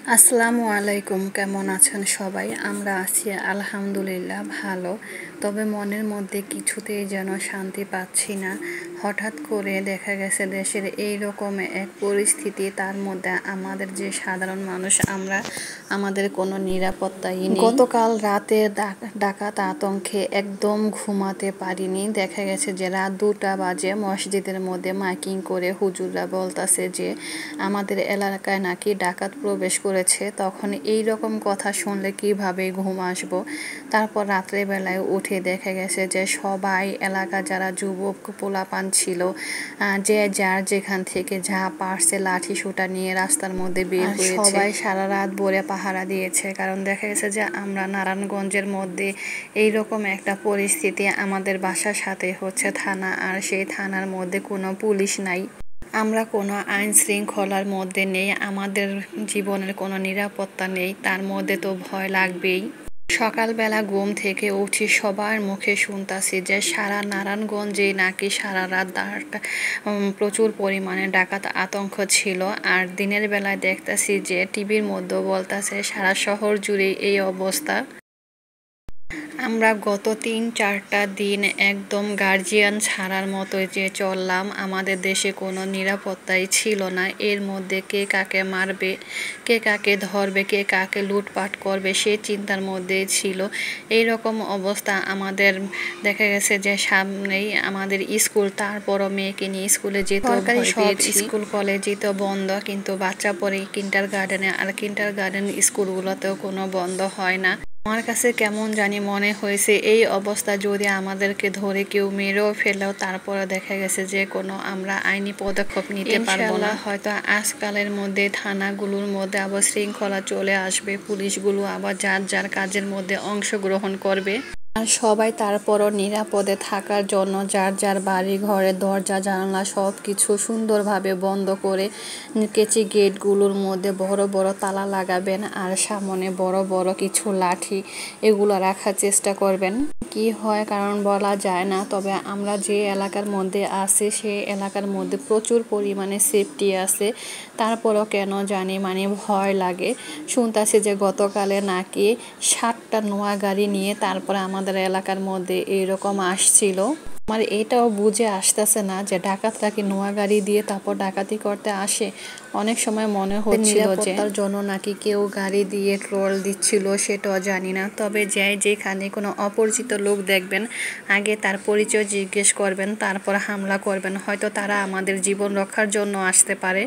আসসালামু আলাইকুম, কেমন আছেন সবাই? আমরা আছি আলহামদুলিল্লাহ ভালো। তবে মনের মধ্যে কিছুতেই যেন শান্তি পাচ্ছি না। হঠাৎ করে দেখা গেছে দেশের এই রকম এক পরিস্থিতি, তার মধ্যে আমাদের যে সাধারণ মানুষ আমরা, আমাদের কোনো নিরাপত্তাই নেই। গতকাল রাতে ডাকাত আতঙ্কে একদম ঘুমাতে পারিনি। দেখা গেছে যে রাত 2টা বাজে মসজিদের মধ্যে মাইকিং করে হুজুররা বলতাছে যে আমাদের এলাকায় নাকি ডাকাত প্রবেশ করেছে। তখন এই রকম কথা শুনলে কিভাবে ঘুম আসবো? তারপর রাত্রেবেলায় উঠে দেখা গেছে যে সবাই এলাকা যারা যুবক পোলাপান ছিল, যে যার যেখান থেকে যা পারছে লাঠি সোঁটা নিয়ে রাস্তার মধ্যে বের হয়েছে। সবাই সারা রাত ভরে পাহারা দিয়েছে, কারণ দেখা গেছে যে আমরা নারায়ণগঞ্জের মধ্যে এইরকম একটা পরিস্থিতি। আমাদের বাসার সাথে হচ্ছে থানা, আর সেই থানার মধ্যে কোনো পুলিশ নাই। আমরা কোনো আইন শৃঙ্খলার মধ্যে নেই, আমাদের জীবনের কোনো নিরাপত্তা নেই, তার মধ্যে তো ভয় লাগবেই। সকালবেলা ঘুম থেকে উঠি সবার মুখে শুনতাছি যে সারা নারায়ণগঞ্জে নাকি সারা রাত প্রচুর পরিমাণে ডাকাত আতঙ্ক ছিল। আর দিনের বেলায় দেখতাছি যে টিভির মধ্যে বলতাছে সারা শহর জুড়ে এই অবস্থা। আমরা গত 3-4টা দিন একদম গার্জিয়ান ছাড়ার মতো যে চললাম, আমাদের দেশে কোনো নিরাপত্তাই ছিল না। এর মধ্যে কে কাকে মারবে, কে কাকে ধরবে, কে কাকে লুটপাট করবে, সে চিন্তার মধ্যেই ছিল। এই রকম অবস্থা আমাদের। দেখা গেছে যে সামনেই আমাদের স্কুল, তারপরও মেয়েকে নিয়ে স্কুলে যেতে সরকারি সব স্কুল কলেজই তো বন্ধ, কিন্তু বাচ্চা পড়ে কিন্ডারগার্টেনে, আর কিন্ডারগার্টেন স্কুলগুলোতেও কোনো বন্ধ হয় না। আমার কাছে কেমন জানি মনে হয়েছে এই অবস্থা যদি আমাদেরকে ধরে কেউ মেরেও ফেলেও, তারপরে দেখা গেছে যে কোনো আমরা আইনি পদক্ষেপ নিতে পারবো না। হয়তো আজকালের মধ্যে থানাগুলোর মধ্যে আবার শৃঙ্খলা চলে আসবে, পুলিশগুলো আবার যার যার কাজের মধ্যে অংশগ্রহণ করবে। আর সবাই তারপরও নিরাপদে থাকার জন্য যার যার বাড়ি ঘরে দরজা জানালা সব কিছু সুন্দরভাবে বন্ধ করে কেচি গেটগুলোর মধ্যে বড় বড় তালা লাগাবেন, আর সামনে বড় বড় কিছু লাঠি এগুলো রাখার চেষ্টা করবেন। কি হয় কারণ বলা যায় না। তবে আমরা যে এলাকার মধ্যে আছি সেই এলাকার মধ্যে প্রচুর পরিমাণে সেফটি আছে, তারপরও কেন জানি ভয় লাগে। শুনতেছি যে গতকালে নাকি 7টা নোয়া গাড়ি নিয়ে তারপরে আমাদের এলাকার মধ্যে এইরকম আসছিল। আমার এটাও বুঝে আসতেছে না যে ডাকাতরা কি নোয়া গাড়ি দিয়ে তারপর ডাকাতি করতে আসে। অনেক সময় মনে হচ্ছিল যে তার জন্য নাকি কেউ গাড়ি দিয়ে ট্রল দিচ্ছিল, সেটাও জানি না। তবে যেখানে কোনো অপরিচিত লোক দেখবেন, আগে তার পরিচয় জিজ্ঞেস করবেন, তারপর হামলা করবেন। হয়তো তারা আমাদের জীবন রক্ষার জন্য আসতে পারে।